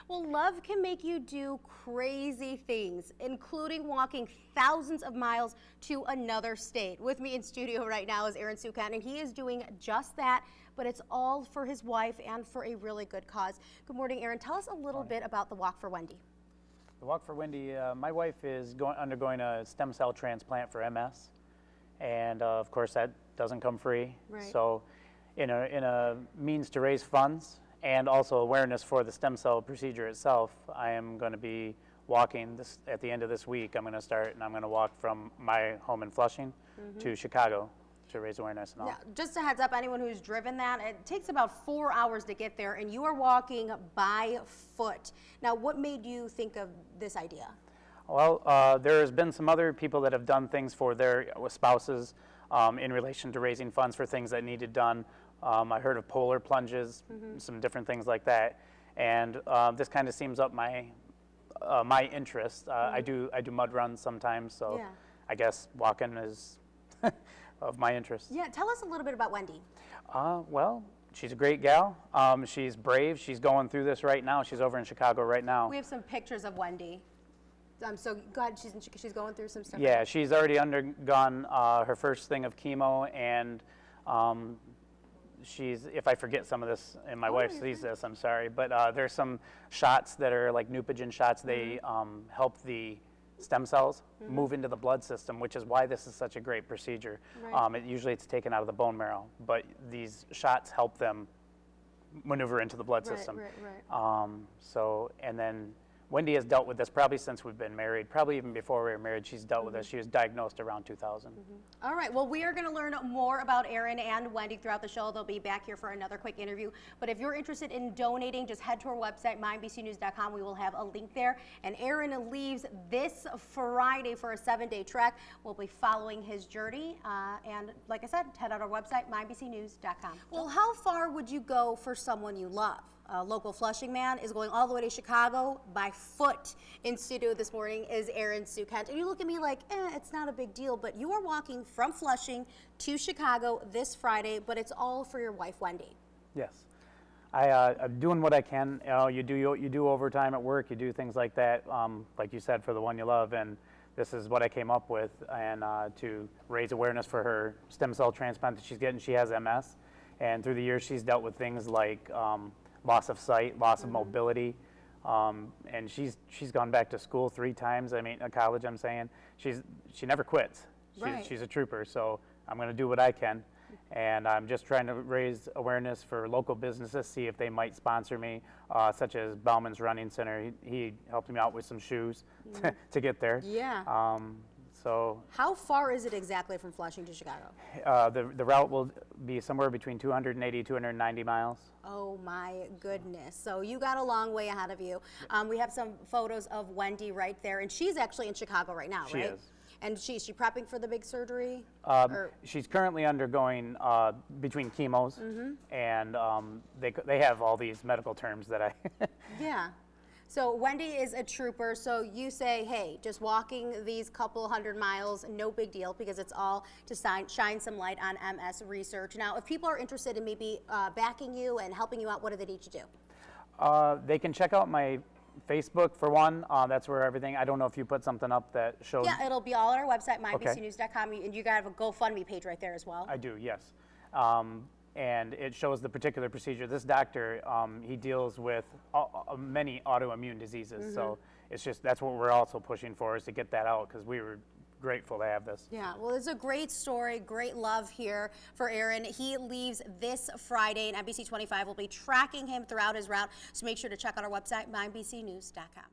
Well, love can make you do crazy things, including walking thousands of miles to another state. With me in studio right now is Szukhent, and he is doing just that, but it's all for his wife and for a really good cause. Good morning, Aaron. Tell us a little bit about the Walk for Wendy. The Walk for Wendy, my wife is undergoing a stem cell transplant for MS, and of course that doesn't come free. Right. So in a means to raise funds and also awareness for the stem cell procedure itself, I am going to be walking this at the end of this week. I'm going to start, and I'm going to walk from my home in Flushing to Chicago to raise awareness and all. Yeah, just a heads up, anyone who's driven that, it takes about 4 hours to get there, and you are walking by foot. Now, what made you think of this idea? Well, there's been some other people that have done things for their spouses in relation to raising funds for things that needed done. I heard of polar plunges, some different things like that, and this kind of seems up my interest. I do mud runs sometimes, so Yeah. I guess walking is of my interest. Yeah, tell us a little bit about Wendy. Well, she's a great gal. She's brave. She's going through this right now. She's over in Chicago right now. We have some pictures of Wendy. So go ahead, she's going through some stuff. Yeah, she's already undergone her first thing of chemo, and if I forget some of this and my wife sees this, I'm sorry, but there's some shots that are like Neupogen shots. They help the stem cells move into the blood system, which is why this is such a great procedure. Right. Usually it's taken out of the bone marrow, but these shots help them maneuver into the blood system. Right. And then Wendy has dealt with this probably since we've been married, probably even before we were married. She's dealt with this. She was diagnosed around 2000. All right, well, we are going to learn more about Aaron and Wendy throughout the show. They'll be back here for another quick interview. But if you're interested in donating, just head to our website, mynbcnews.com. We will have a link there. And Aaron leaves this Friday for a 7-day trek. We'll be following his journey. And like I said, head out our website, mynbcnews.com. Well, how far would you go for someone you love? A local Flushing man is going all the way to Chicago by foot. In studio this morning is Aaron Szukhent. And you look at me like, it's not a big deal, but you are walking from Flushing to Chicago this Friday, but it's all for your wife, Wendy. Yes. I'm doing what I can. You do overtime at work, you do things like that, like you said, for the one you love, and this is what I came up with, and to raise awareness for her stem cell transplant that she's getting. She has MS, and through the years she's dealt with things like loss of sight, loss of mobility, and she's gone back to school 3 times. I mean, college. I'm saying she never quits. She's a trooper. So I'm going to do what I can, and I'm just trying to raise awareness for local businesses, see if they might sponsor me, such as Bauman's Running Center. He helped me out with some shoes to get there. Yeah. So how far is it exactly from Flushing to Chicago? The route will be somewhere between 280, 290 miles. Oh my goodness. So you got a long way ahead of you. We have some photos of Wendy right there, and she's actually in Chicago right now, right? She is. And is she prepping for the big surgery? She's currently undergoing between chemos, and they have all these medical terms that I... Yeah. So Wendy is a trooper, so you say, hey, just walking these couple 100 miles, no big deal, because it's all to shine some light on MS research. Now, if people are interested in maybe backing you and helping you out, what do they need to do? They can check out my Facebook, for one. That's where everything, I don't know if you put something up that shows... Yeah, it'll be all on our website, mynbcnews.com, and you got to have a GoFundMe page right there as well. I do, yes. And it shows the particular procedure. This doctor, he deals with many autoimmune diseases, so it's just, that's what we're also pushing for, is to get that out, because we were grateful to have this. Yeah, well, it's a great story, great love here for Aaron. He leaves this Friday, and NBC 25 will be tracking him throughout his route, so make sure to check out our website, mynbcnews.com.